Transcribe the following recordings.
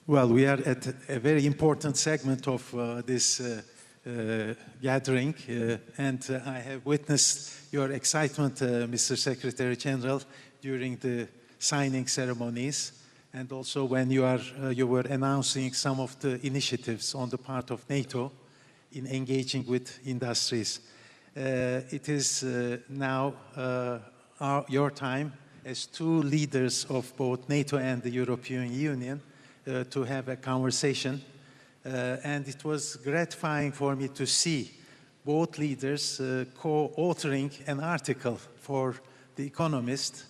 Well, we are at a very important segment of this gathering, and I have witnessed your excitement, Mr. Secretary General, during the signing ceremonies, and also when you were announcing some of the initiatives on the part of NATO in engaging with industries. It is now your time as two leaders of both NATO and the European Union to have a conversation. And it was gratifying for me to see both leaders co-authoring an article for The Economist,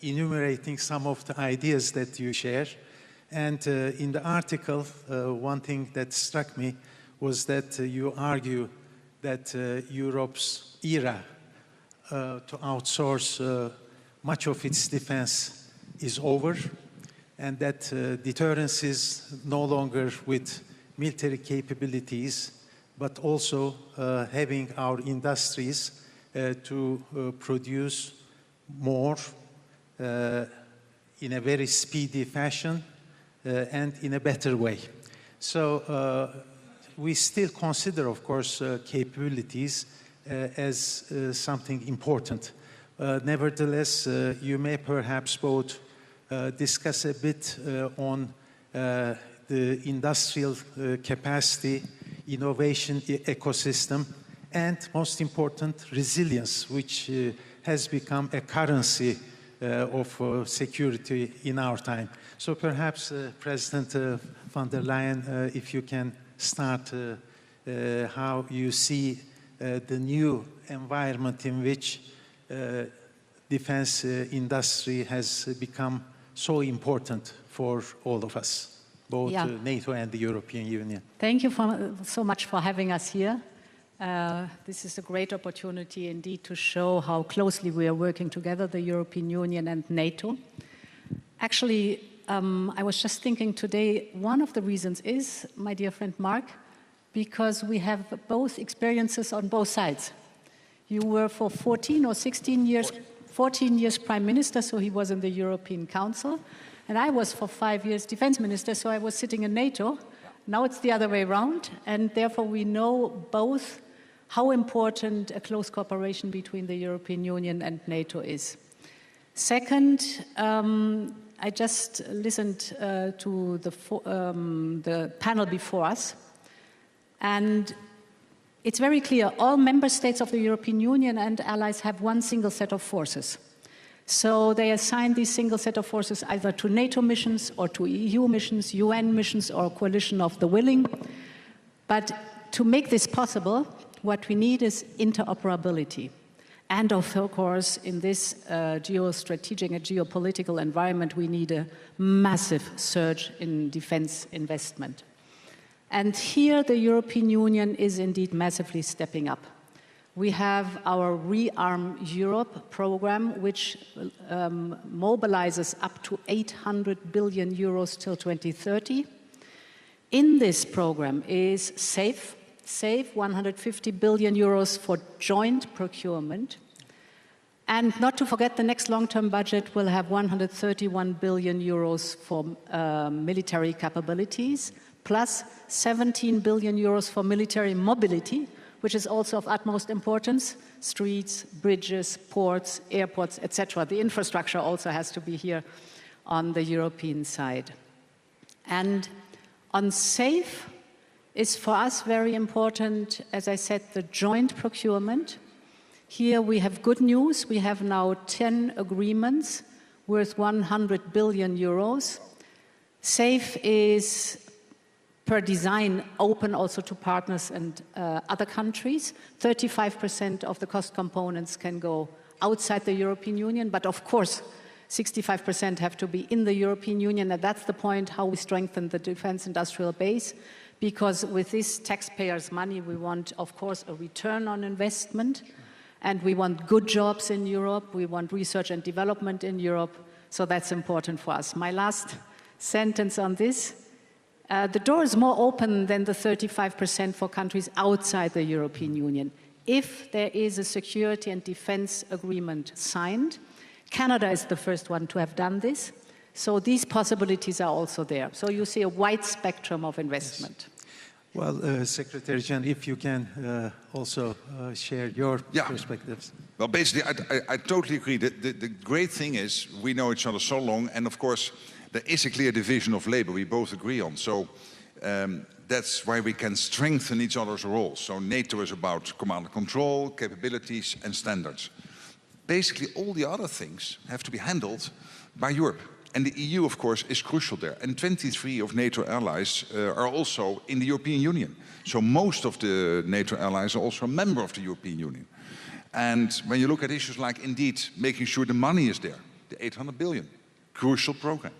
enumerating some of the ideas that you share. And in the article, one thing that struck me was that you argue that Europe's era to outsource much of its defense is over, and that deterrence is no longer with military capabilities, but also having our industries to produce more in a very speedy fashion and in a better way. So we still consider, of course, capabilities as something important. Nevertheless, you may perhaps both discuss a bit on the industrial capacity, innovation ecosystem, and most important, resilience, which has become a currency of security in our time. So perhaps, President von der Leyen, if you can start how you see the new environment in which defense industry has become so important for all of us, both NATO and the European Union. Thank you so much for having us here. This is a great opportunity indeed to show how closely we are working together, the European Union and NATO. Actually, I was just thinking today, one of the reasons is, my dear friend Mark, because we have both experiences on both sides. You were for 14 or 16 years, 14 years Prime Minister, so he was in the European Council. And I was for 5 years Defense Minister, so I was sitting in NATO. Now it's the other way around, and therefore we know both how important a close cooperation between the European Union and NATO is. Second, I just listened to the panel before us, and it's very clear, all member states of the European Union and allies have one single set of forces. So they assign this single set of forces either to NATO missions or to EU missions, UN missions, or coalition of the willing. But to make this possible, what we need is interoperability. And of course, in this geostrategic and geopolitical environment, we need a massive surge in defense investment. And here the European Union is indeed massively stepping up. We have our Rearm Europe program, which mobilizes up to 800 billion euros till 2030. In this program is save 150 billion euros for joint procurement. And not to forget, the next long-term budget will have 131 billion euros for military capabilities, plus 17 billion euros for military mobility, which is also of utmost importance: streets, bridges, ports, airports, etc. The infrastructure also has to be here on the European side. And on SAFE is for us very important, as I said, the joint procurement. Here we have good news. We have now 10 agreements worth 100 billion euros. SAFE is per design open also to partners and other countries. 35% of the cost components can go outside the European Union, but of course 65% have to be in the European Union, and that's the point how we strengthen the defense industrial base, because with this taxpayers' money we want, of course, a return on investment, and we want good jobs in Europe, we want research and development in Europe, so that's important for us. My last sentence on this: the door is more open than the 35% for countries outside the European Union. If there is a security and defense agreement signed, Canada is the first one to have done this. So these possibilities are also there. So you see a wide spectrum of investment. Yes. Well, Secretary General, if you can also share your perspectives. Well, basically, I totally agree. The great thing is we know each other so long, and of course, there is a clear division of labor we both agree on. So that's why we can strengthen each other's roles. So NATO is about command and control, capabilities, and standards. Basically, all the other things have to be handled by Europe. And the EU, of course, is crucial there. And 23 of NATO allies are also in the European Union. So most of the NATO allies are also a member of the European Union. And when you look at issues like, indeed, making sure the money is there, the 800 billion, crucial program.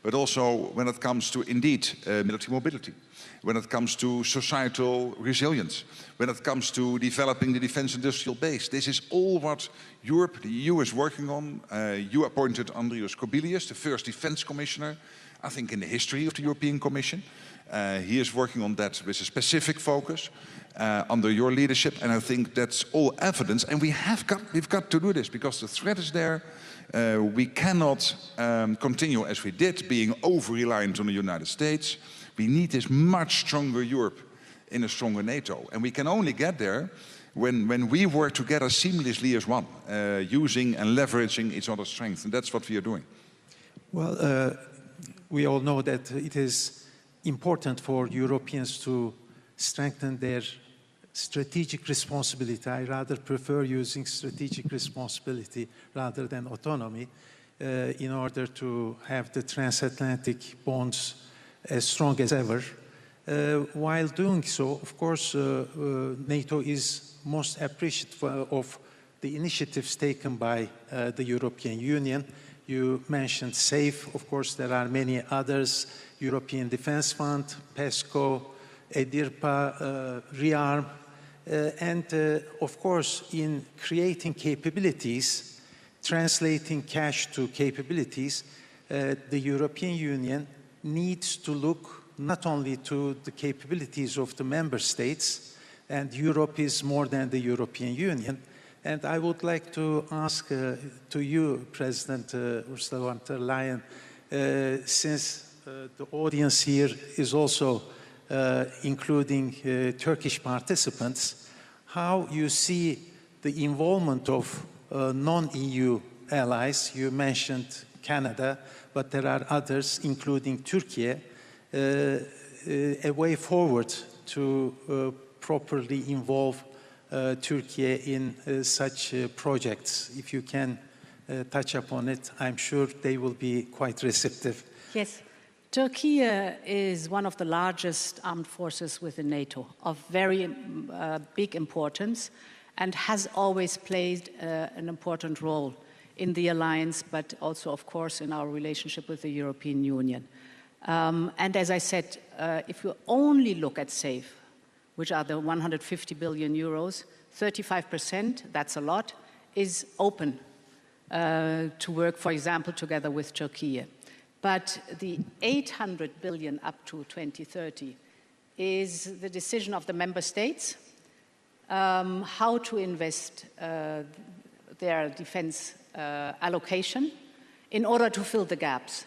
But also when it comes to, indeed, military mobility, when it comes to societal resilience, when it comes to developing the defense industrial base. This is all what Europe, the EU, is working on. You appointed Andrius Kubilius, the first defense commissioner, I think in the history of the European Commission. He is working on that with a specific focus under your leadership, and I think that's all evidence. And we've got to do this because the threat is there. We cannot continue as we did, being over-reliant on the United States. We need this much stronger Europe in a stronger NATO. And we can only get there when we work together seamlessly as one, using and leveraging each other's strength. And that's what we are doing. Well, we all know that it is important for Europeans to strengthen their strategic responsibility. I rather prefer using strategic responsibility rather than autonomy in order to have the transatlantic bonds as strong as ever. While doing so, of course, NATO is most appreciative of the initiatives taken by the European Union. You mentioned SAFE. Of course, there are many others, European Defence Fund, PESCO, EDIRPA, Rearm, and of course, in creating capabilities, translating cash to capabilities, the European Union needs to look not only to the capabilities of the member states, and Europe is more than the European Union. And I would like to ask to you, President Ursula von der Leyen, since the audience here is also including Turkish participants, how you see the involvement of non-EU allies. You mentioned Canada, but there are others, including Turkey, a way forward to properly involve Turkey in such projects. If you can touch upon it, I'm sure they will be quite receptive. Yes. Turkey is one of the largest armed forces within NATO, of very big importance, and has always played an important role in the alliance, but also, of course, in our relationship with the European Union. And as I said, if you only look at SAFE, which are the 150 billion euros, 35%, that's a lot, is open to work, for example, together with Turkey. But the 800 billion up to 2030 is the decision of the member states how to invest their defense allocation in order to fill the gaps.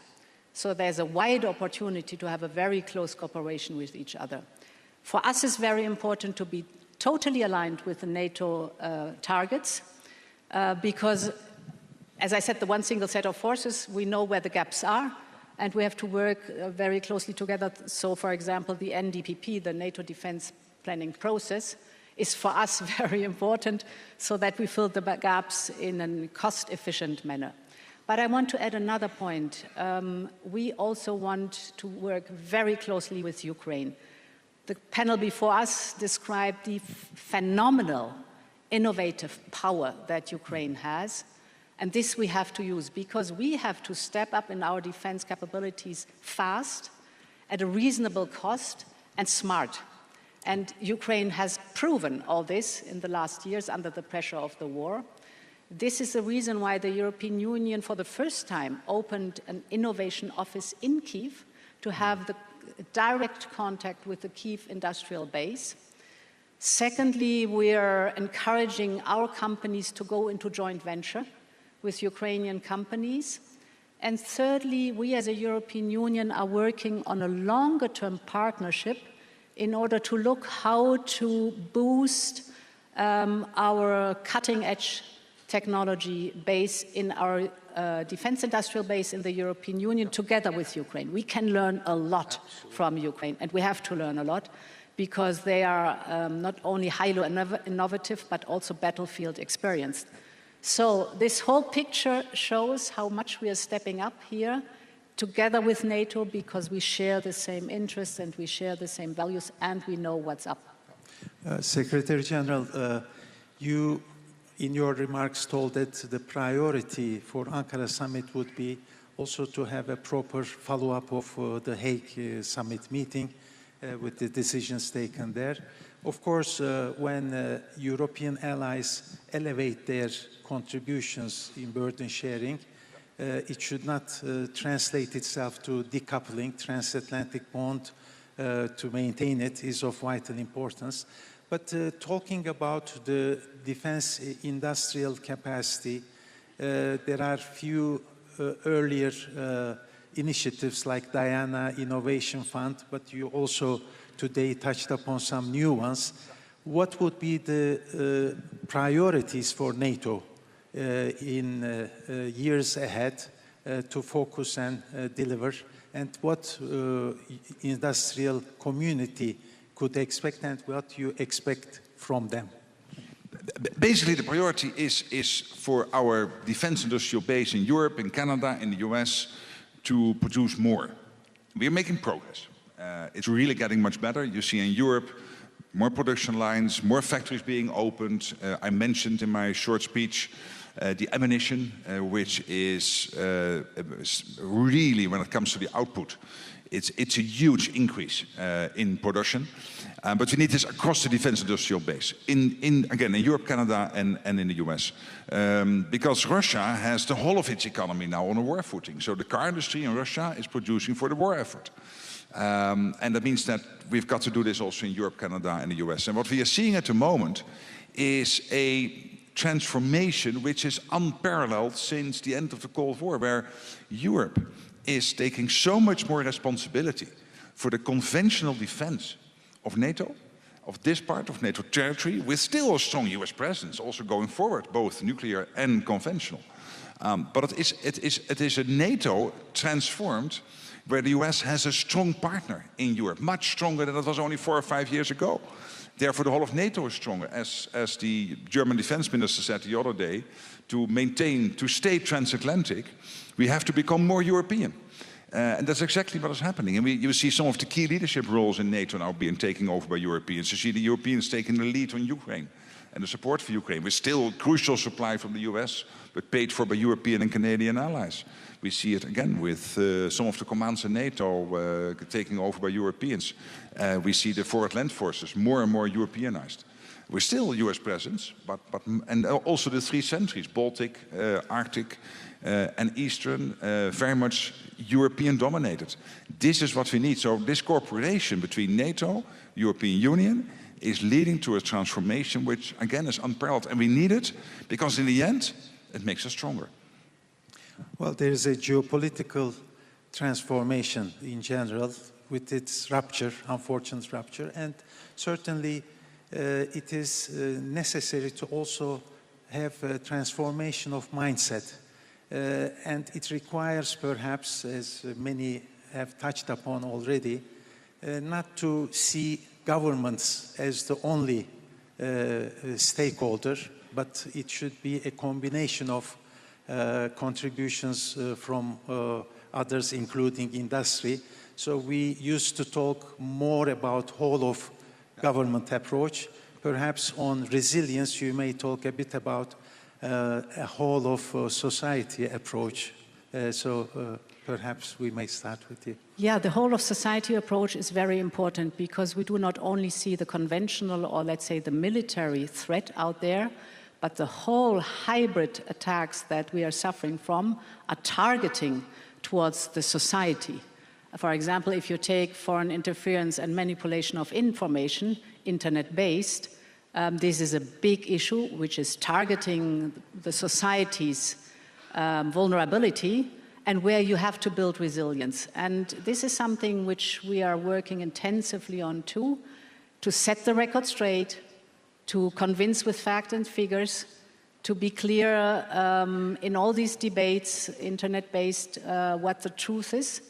So there's a wide opportunity to have a very close cooperation with each other. For us, it's very important to be totally aligned with the NATO targets because, as I said, the one single set of forces, we know where the gaps are, and we have to work very closely together. So, for example, the NDPP, the NATO defense planning process, is for us very important so that we fill the gaps in a cost-efficient manner. But I want to add another point. We also want to work very closely with Ukraine. The panel before us described the phenomenal, innovative power that Ukraine has. And this we have to use because we have to step up in our defense capabilities fast, at a reasonable cost, and smart. And Ukraine has proven all this in the last years under the pressure of the war. This is the reason why the European Union, for the first time, opened an innovation office in Kyiv to have the direct contact with the Kyiv industrial base. Secondly, we are encouraging our companies to go into joint venture with Ukrainian companies. And thirdly, we as a European Union are working on a longer-term partnership in order to look how to boost our cutting-edge technology base in our defense industrial base in the European Union together with Ukraine. We can learn a lot from Ukraine, and we have to learn a lot because they are not only highly innovative, but also battlefield experienced. So this whole picture shows how much we are stepping up here together with NATO because we share the same interests and we share the same values and we know what's up. Secretary General, you in your remarks told that the priority for Ankara summit would be also to have a proper follow-up of the Hague summit meeting with the decisions taken there. Of course, when European allies elevate their contributions in burden sharing, it should not translate itself to decoupling. Transatlantic bond to maintain it is of vital importance. But talking about the defense industrial capacity, there are few earlier initiatives like Diana Innovation Fund, but you also today touched upon some new ones. What would be the priorities for NATO in years ahead to focus and deliver, and what industrial community could expect and what you expect from them? Basically, the priority is for our defense industrial base in Europe, in Canada, in the US to produce more. We are making progress. It's really getting much better. You see in Europe, more production lines, more factories being opened. I mentioned in my short speech the ammunition, which is really, when it comes to the output, it's a huge increase in production. But we need this across the defense industrial base, again, in Europe, Canada, and in the US. Because Russia has the whole of its economy now on a war footing. So the car industry in Russia is producing for the war effort. And that means that we've got to do this also in Europe, Canada, and the US. And what we are seeing at the moment is a transformation which is unparalleled since the end of the Cold War, where Europe is taking so much more responsibility for the conventional defense of NATO, of this part of NATO territory, with still a strong US presence, also going forward, both nuclear and conventional. But it is a NATO transformed, where the US has a strong partner in Europe, much stronger than it was only 4 or 5 years ago. Therefore, the whole of NATO is stronger. As the German defense minister said the other day, to stay transatlantic, we have to become more European. And that's exactly what is happening. And you see some of the key leadership roles in NATO now being taken over by Europeans. You see the Europeans taking the lead on Ukraine and the support for Ukraine, with still crucial supply from the US, but paid for by European and Canadian allies. We see it again with some of the commands in NATO taking over by Europeans. We see the forward land forces more and more Europeanized. We're still US presence, and also the 3 centuries, Baltic, Arctic, and Eastern, very much European dominated. This is what we need. So this cooperation between NATO, European Union, is leading to a transformation which, again, is unparalleled. And we need it because in the end, it makes us stronger. Well, there is a geopolitical transformation in general with its rupture, unfortunate rupture, and certainly it is necessary to also have a transformation of mindset. And it requires perhaps, as many have touched upon already, not to see governments as the only stakeholder, but it should be a combination of contributions from others, including industry. So we used to talk more about whole of government approach. Perhaps on resilience, you may talk a bit about a whole of society approach. Perhaps we may start with you. Yeah, the whole of society approach is very important because we do not only see the conventional or let's say the military threat out there, but the whole hybrid attacks that we are suffering from are targeting towards the society. For example, if you take foreign interference and manipulation of information, internet-based, this is a big issue which is targeting the society's vulnerability, and where you have to build resilience. And this is something which we are working intensively on too, to set the record straight, to convince with facts and figures, to be clear in all these debates, internet-based, what the truth is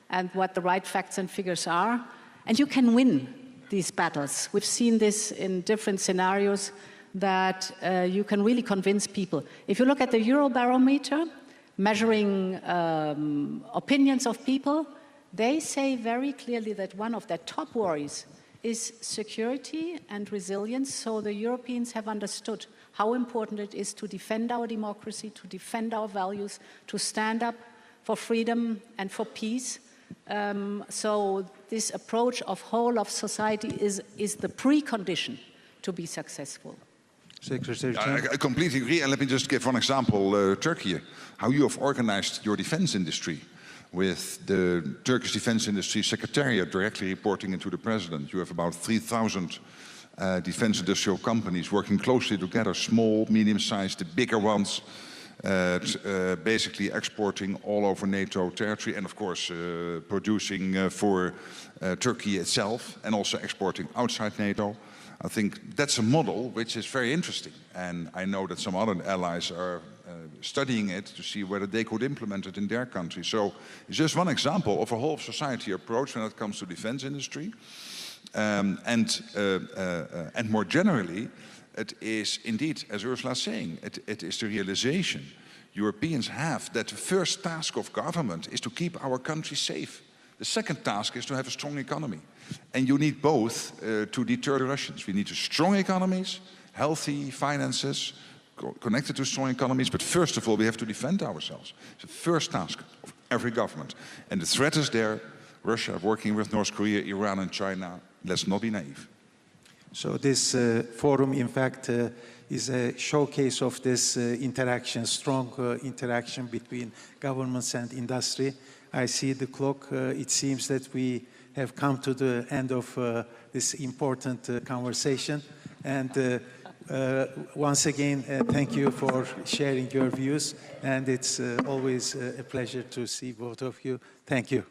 and what the right facts and figures are. And you can win these battles. We've seen this in different scenarios that you can really convince people. If you look at the Eurobarometer, measuring opinions of people, they say very clearly that one of their top worries is security and resilience. So the Europeans have understood how important it is to defend our democracy, to defend our values, to stand up for freedom and for peace. So this approach of whole of society is the precondition to be successful. Secretary I completely agree. And let me just give one example, Turkey, how you have organized your defense industry with the Turkish Defense Industry Secretariat directly reporting into the President. You have about 3,000 defense industrial companies working closely together, small, medium-sized, the bigger ones, basically exporting all over NATO territory and of course producing for Turkey itself and also exporting outside NATO. I think that's a model which is very interesting, and I know that some other allies are studying it to see whether they could implement it in their country. So it's just one example of a whole society approach when it comes to defense industry. And more generally, it is indeed, as Ursula is saying, it is the realization Europeans have that the first task of government is to keep our country safe. The second task is to have a strong economy. And you need both to deter the Russians. We need strong economies, healthy finances, connected to strong economies, but first of all, we have to defend ourselves. It's the first task of every government. And the threat is there. Russia working with North Korea, Iran and China. Let's not be naive. So this forum, in fact, is a showcase of this interaction, strong interaction between governments and industry. I see the clock. It seems that we have come to the end of this important conversation. And once again, thank you for sharing your views. And it's always a pleasure to see both of you. Thank you.